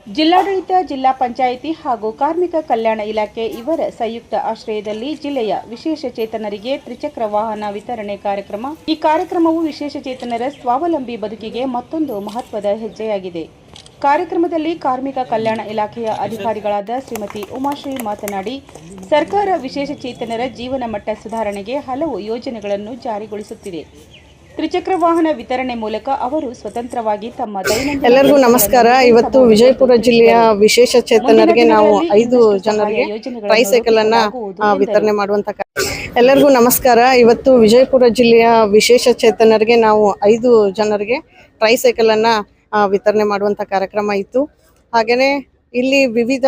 ಜಿಲ್ಲಾಡಳಿತ, ಜಿಲ್ಲಾ ಪಂಚಾಯಿತಿ ಹಾಗೂ ಕಾರ್ಮಿಕ ಕಲ್ಯಾಣ ಇಲಾಖೆ ಇವರ ಸಂಯುಕ್ತ ಆಶ್ರಯದಲ್ಲಿ ಜಿಲ್ಲೆಯ ವಿಶೇಷಚೇತನರಿಗೆ ತ್ರಿಚಕ್ರ ವಾಹನ ವಿತರಣೆ ಕಾರ್ಯಕ್ರಮ. ಈ ಕಾರ್ಯಕ್ರಮವು ವಿಶೇಷಚೇತನರ ಸ್ವಾವಲಂಬಿ ಬದುಕಿಗೆ ಮತ್ತೊಂದು ಮಹತ್ವದ ಹೆಜ್ಜೆಯಾಗಿದೆ. ಕಾರ್ಯಕ್ರಮದಲ್ಲಿ ಕಾರ್ಮಿಕ ಕಲ್ಯಾಣ ಇಲಾಖೆಯ ಅಧಿಕಾರಿಗಳಾದ ಶ್ರೀಮತಿ ಉಮಾಶ್ರೀ ಮಾತನಾಡಿ, ಸರ್ಕಾರ ವಿಶೇಷಚೇತನರ ಜೀವನ ಮಟ್ಟ ಸುಧಾರಣೆಗೆ ಹಲವು ಯೋಜನೆಗಳನ್ನು ಜಾರಿಗೊಳಿಸುತ್ತಿದೆ. ತ್ರಿಚಕ್ರ ವಾಹನ ವಿತರಣೆ ಮೂಲಕ ಅವರು ಸ್ವತಂತ್ರವಾಗಿ ತಮ್ಮ ದೈನಂದಿನ ಎಲ್ಲರಿಗೂ ನಮಸ್ಕಾರ. ಇವತ್ತು ವಿಜಯಪುರ ಜಿಲ್ಲೆಯ ವಿಶೇಷಚೇತನರಿಗೆ ನಾವು 5 ಜನರಿಗೆ ಟ್ರೈಸೈಕಲ್ ಅನ್ನ ವಿತರಣೆ ಮಾಡುವಂತ ಎಲ್ಲರಿಗೂ ನಮಸ್ಕಾರ. ಇವತ್ತು ವಿಜಯಪುರ ಜಿಲ್ಲೆಯ ವಿಶೇಷಚೇತನರಿಗೆ ನಾವು 5 ಜನರಿಗೆ ಟ್ರೈಸೈಕಲ್ ಅನ್ನ ವಿತರಣೆ ಮಾಡುವಂತ ಕಾರ್ಯಕ್ರಮ ಇತ್ತು. ಹಾಗೇನೆ ಇಲ್ಲಿ ವಿವಿಧ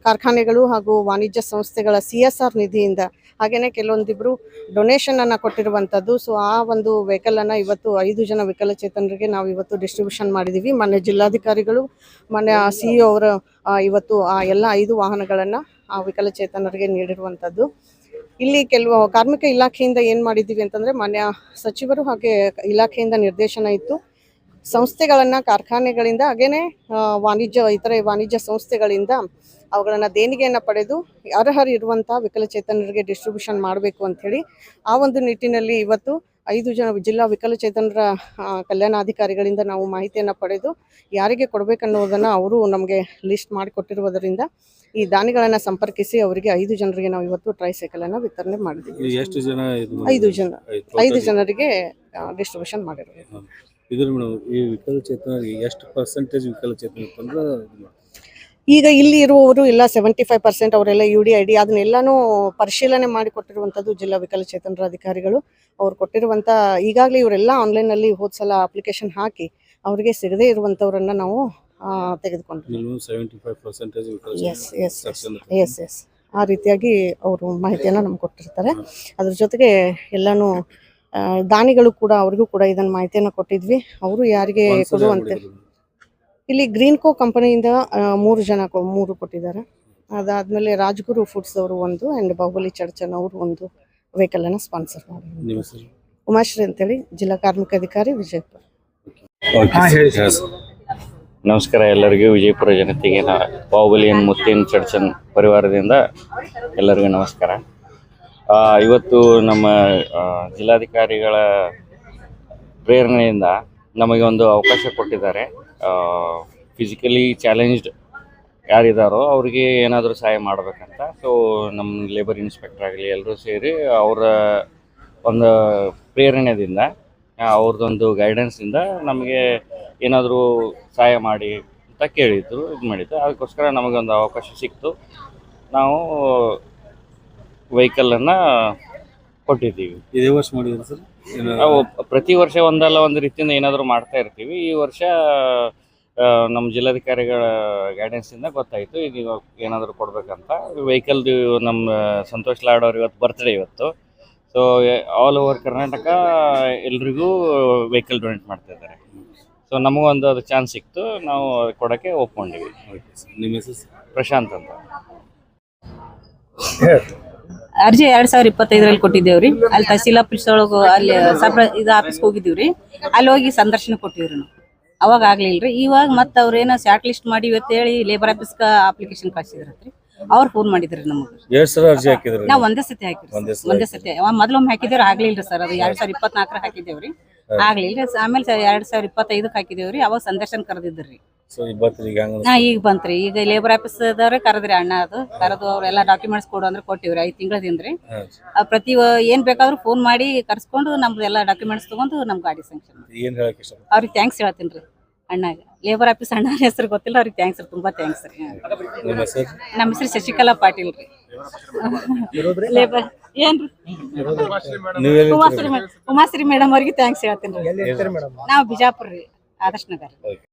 ಕಾರ್ಖಾನೆಗಳು ಹಾಗೂ ವಾಣಿಜ್ಯ ಸಂಸ್ಥೆಗಳ CSR ನಿಧಿಯಿಂದ ಹಾಗೇನೆ ಕೆಲವೊಂದಿಬ್ರು ಡೊನೇಷನ್ ಅನ್ನ ಕೊಟ್ಟಿರುವಂತದ್ದು. ಸೊ ಆ ಒಂದು ವೆಹಿಕಲ್ ಅನ್ನ ಇವತ್ತು 5 ಜನ ವಿಕಲಚೇತನರಿಗೆ ನಾವು ಇವತ್ತು ಡಿಸ್ಟ್ರಿಬ್ಯೂಷನ್ ಮಾಡಿದೀವಿ. ಮೊನ್ನೆ ಜಿಲ್ಲಾಧಿಕಾರಿಗಳು ಮೊನ್ನೆ CEO ಅವರು ಇವತ್ತು ಆ ಎಲ್ಲ 5 ವಾಹನಗಳನ್ನ ವಿಕಲಚೇತನರಿಗೆ ನೀಡಿರುವಂತದ್ದು. ಇಲ್ಲಿ ಕೆಲವು ಕಾರ್ಮಿಕ ಇಲಾಖೆಯಿಂದ ಏನ್ ಮಾಡಿದೀವಿ ಅಂತಂದ್ರೆ, ಮಾನ್ಯ ಸಚಿವರು ಹಾಗೆ ಇಲಾಖೆಯಿಂದ ನಿರ್ದೇಶನ ಇತ್ತು, ಸಂಸ್ಥೆಗಳನ್ನ ಕಾರ್ಖಾನೆಗಳಿಂದ ಹಾಗೇನೆ ಇತರೆ ವಾಣಿಜ್ಯ ಸಂಸ್ಥೆಗಳಿಂದ ಅವುಗಳನ್ನ ದೇಣಿಗೆಯನ್ನ ಪಡೆದು ಅರ್ಹರಿರುವಂತಹ ವಿಕಲಚೇತನರಿಗೆ ಡಿಸ್ಟ್ರಿಬ್ಯೂಷನ್ ಮಾಡಬೇಕು ಅಂತ ಹೇಳಿ ಆ ಒಂದು ನಿಟ್ಟಿನಲ್ಲಿ ಇವತ್ತು 5 ಜನ ಜಿಲ್ಲಾ ವಿಕಲಚೇತನರ ಕಲ್ಯಾಣಾಧಿಕಾರಿಗಳಿಂದ ನಾವು ಮಾಹಿತಿಯನ್ನ ಪಡೆದು ಯಾರಿಗೆ ಕೊಡಬೇಕನ್ನೋದನ್ನ ಅವರು ನಮಗೆ ಲಿಸ್ಟ್ ಮಾಡಿಕೊಟ್ಟಿರುವುದರಿಂದ ಈ ದಾನಿಗಳನ್ನ ಸಂಪರ್ಕಿಸಿ ಅವರಿಗೆ 5 ಜನರಿಗೆ ನಾವು ಇವತ್ತು ಟ್ರೈಸೈಕಲ್ ಅನ್ನ ವಿತರಣೆ ಮಾಡಿದ್ದೀವಿ. 5 ಜನರಿಗೆ ಡಿಸ್ಟ್ರಿಬ್ಯೂಷನ್ ಮಾಡಿರೋದು. ಇದ್ರ ಮೇಡಮ್, ಈ ವಿಕಲಚೇತನರಿಗೆ ಎಷ್ಟು ಪರ್ಸೆಂಟೇಜ್ ವಿಕಲಚೇತನ ಈಗ ಇಲ್ಲಿ ಇರುವವರು ಎಲ್ಲ 75% ಅವರೆಲ್ಲ UDID ಅದನ್ನೆಲ್ಲಾನು ಪರಿಶೀಲನೆ ಮಾಡಿ ಕೊಟ್ಟಿರುವಂತದ್ದು ಜಿಲ್ಲಾ ವಿಕಲಚೇತನರ ಅಧಿಕಾರಿಗಳು. ಅವ್ರು ಕೊಟ್ಟಿರುವಂತ ಈಗಾಗಲೇ ಇವರೆಲ್ಲ ಆನ್ಲೈನ್ ಅಲ್ಲಿ ಹೋದ್ಸಲ ಅಪ್ಲಿಕೇಶನ್ ಹಾಕಿ ಅವರಿಗೆ ಸಿಗದೇ ಇರುವಂತವರನ್ನ ನಾವು ತೆಗೆದುಕೊಂಡ್ವಿ. ಎಸ್ ಆ ರೀತಿಯಾಗಿ ಅವರು ಮಾಹಿತಿಯನ್ನ ನಮ್ಗೆ ಕೊಟ್ಟಿರ್ತಾರೆ. ಅದ್ರ ಜೊತೆಗೆ ಎಲ್ಲಾನು ದಾನಿಗಳು ಕೂಡ ಅವ್ರಿಗೂ ಕೂಡ ಇದನ್ನ ಮಾಹಿತಿಯನ್ನ ಕೊಟ್ಟಿದ್ವಿ. ಅವರು ಯಾರಿಗೆ ಕೊಡುವಂತೆ ಇಲ್ಲಿ ಗ್ರೀನ್ಕೋ ಕಂಪನಿಯಿಂದ 3 ಜನ 3 ಕೊಟ್ಟಿದ್ದಾರೆ. ಅದಾದ್ಮೇಲೆ ರಾಜ್ಗುರು ಫುಡ್ಸ್ ಅವರು 1 ಅಂಡ್ ಬಾಹುಬಲಿ ಚರ್ಚನ್ ಅವರು 1 ವೆಹಿಕಲ್ ಅನ್ನ ಸ್ಪಾನ್ಸರ್ ಮಾಡಿದ್ದಾರೆ. ಉಮಾಶ್ರೀ ಅಂತೇಳಿ ಜಿಲ್ಲಾ ಕಾರ್ಮಿಕ ಅಧಿಕಾರಿ ವಿಜಯಪುರ. ನಮಸ್ಕಾರ ಎಲ್ಲರಿಗೂ, ವಿಜಯಪುರ ಜನತೆಗೆ ಬಾಹುಬಲಿ ಮುತ್ತಿನ ಚರ್ಚನ್ ಪರಿವಾರದಿಂದ ಎಲ್ಲರಿಗೂ ನಮಸ್ಕಾರ. ಇವತ್ತು ನಮ್ಮ ಜಿಲ್ಲಾಧಿಕಾರಿಗಳ ಪ್ರೇರಣೆಯಿಂದ ನಮಗೆ ಒಂದು ಅವಕಾಶ ಕೊಟ್ಟಿದ್ದಾರೆ. ಫಿಸಿಕಲಿ ಚಾಲೆಂಜ್ಡ್ ಯಾರಿದ್ದಾರೋ ಅವರಿಗೆ ಏನಾದರೂ ಸಹಾಯ ಮಾಡಬೇಕಂತ. ಸೊ ನಮ್ಮ ಲೇಬರ್ ಇನ್ಸ್ಪೆಕ್ಟರ್ ಆಗಲಿ ಎಲ್ಲರೂ ಸೇರಿ ಅವರ ಒಂದು ಪ್ರೇರಣೆಯಿಂದ ಅವ್ರದ್ದೊಂದು ಗೈಡೆನ್ಸಿಂದ ನಮಗೆ ಏನಾದರೂ ಸಹಾಯ ಮಾಡಿ ಅಂತ ಕೇಳಿದ್ರು, ಇದು ಮಾಡಿದ್ದು. ಅದಕ್ಕೋಸ್ಕರ ನಮಗೊಂದು ಅವಕಾಶ ಸಿಕ್ತು. ನಾವು ವೆಹಿಕಲನ್ನು ಕೊಟ್ಟಿದ್ದೀವಿ. ಇದೇ ವರ್ಷ ಮಾಡಿದ್ರು ಸರ್? ನಾವು ಪ್ರತಿ ವರ್ಷ ಒಂದಲ್ಲ ಒಂದು ರೀತಿಯಿಂದ ಏನಾದರೂ ಮಾಡ್ತಾ ಇರ್ತೀವಿ. ಈ ವರ್ಷ ನಮ್ಮ ಜಿಲ್ಲಾಧಿಕಾರಿಗಳ ಗೈಡೆನ್ಸಿಂದ ಗೊತ್ತಾಯಿತು ಈಗ ಏನಾದರೂ ಕೊಡಬೇಕಂತ. ವೆಹಿಕಲ್ದು ನಮ್ಮ ಸಂತೋಷ್ ಲಾಡ್ ಅವ್ರ ಇವತ್ತು ಬರ್ತ್ಡೇ ಇವತ್ತು. ಸೊ ಆಲ್ ಓವರ್ ಕರ್ನಾಟಕ ಎಲ್ರಿಗೂ ವೆಹಿಕಲ್ ಡೊನೇಟ್ ಮಾಡ್ತಾ ಇದ್ದಾರೆ. ಸೊ ನಮಗೊಂದು ಅದು ಚಾನ್ಸ್ ಸಿಕ್ತು, ನಾವು ಕೊಡೋಕ್ಕೆ ಒಪ್ಕೊಂಡಿವಿ. ನಿಮ್ಮ ಹೆಸರು? ಪ್ರಶಾಂತ್ ಅಂತ. ಅರ್ಜಿ 2025ರಲ್ಲಿ ಕೊಟ್ಟಿದ್ದೇವ್ರಿ. ಅಲ್ಲಿ ತಹಸೀಲ್ ಆಫೀಸ್ ಒಳಗೆ ಅಲ್ಲಿ ಇದು ಆಫೀಸ್ಗೆ ಹೋಗಿದ್ದೀವ್ರಿ. ಅಲ್ಲಿ ಹೋಗಿ ಸಂದರ್ಶನ ಕೊಟ್ಟಿವ್ರಿ ನಾವು. ಅವಾಗ ಆಗ್ಲಿಲ್ರಿ. ಇವಾಗ ಮತ್ತೆ ಅವ್ರೇನೋ ಶಾರ್ಟ್ ಲಿಸ್ಟ್ ಮಾಡಿ ಇವತ್ತೇಳಿ ಲೇಬರ್ ಆಫೀಸ್ಗೆ ಅಪ್ಲಿಕೇಶನ್ ಕಳ್ಸಿದ್ರಿ. ಅವ್ರು ಫೋನ್ ಮಾಡಿದ್ರಿ ನಮಗೆ. ಅರ್ಜಿ ಹಾಕಿದ್ರಿ? ನಾವು ಒಂದೇ ಸತಿ ಹಾಕಿದ್ರಿ. ಒಂದೇ ಸತಿ ಮೊದಲೊಮ್ಮೆ ಹಾಕಿದೇವ್ರಿ, ಆಗ್ಲಿಲ್ರಿ ಸರ್. ಅದು 2024 ಹಾಕಿದ್ದೇವ್ರಿ, ಆಗ್ಲಿಲ್ರಿ. ಆಮೇಲೆ 2025ಕ್ಕೆ ಹಾಕಿದೇವ್ರಿ. ಅವಾಗ ಸಂದರ್ಶನ ಕರೆದಿದ್ರಿ. ಈಗ ಬಂತ್ರಿ. ಈಗ ಲೇಬರ್ ಆಫೀಸ್ ದವ್ರೆ ಕರೆದ್ರಿ, ಅಣ್ಣ ಅದು ಕರೆದು ಅವ್ರೆಲ್ಲ ಡಾಕ್ಯುಮೆಂಟ್ಸ್ ಕೊಡು ಅಂದ್ರೆ ಕೊಟ್ಟಿವ್ರಿ. 5 ತಿಂಗಳದಿಂದ್ರಿ. ಪ್ರತಿ ಏನ್ ಬೇಕಾದ್ರೂ ಫೋನ್ ಮಾಡಿ ಕರ್ಸ್ಕೊಂಡು ನಮ್ದು ಎಲ್ಲ ಡಾಕ್ಯುಮೆಂಟ್ಸ್ ತಗೊಂಡು ನಮ್ ಗಾಡಿ ಸ್ಯಾಂಕ್ಷನ್. ಅವ್ರಿಗೆ ಥ್ಯಾಂಕ್ಸ್ ಹೇಳ್ತೀನಿ ರೀ ಅಣ್ಣಾಗ. ಲೇಬರ್ ಆಫೀಸ್ ಅಣ್ಣ ಹೆಸರು ಗೊತ್ತಿಲ್ಲ, ಅವ್ರಿಗೆ ಥ್ಯಾಂಕ್ಸ್ ರೀ, ತುಂಬಾ ಥ್ಯಾಂಕ್ಸ್ ರೀ. ನಮ್ಮ ಹೆಸರು ಶಶಿಕಲಾ ಪಾಟೀಲ್ ರೀ. ಲೇಬರ್ ಏನ್ರಿ ಉಮಾಶ್ರೀ ಮೇಡಮ್ ಅವ್ರಿಗೆ ಥ್ಯಾಂಕ್ಸ್ ಹೇಳ್ತೀನಿ ರೀ. ನಾವು ಬಿಜಾಪುರ ರೀ, ಆದರ್ಶ್ ನಗರ್.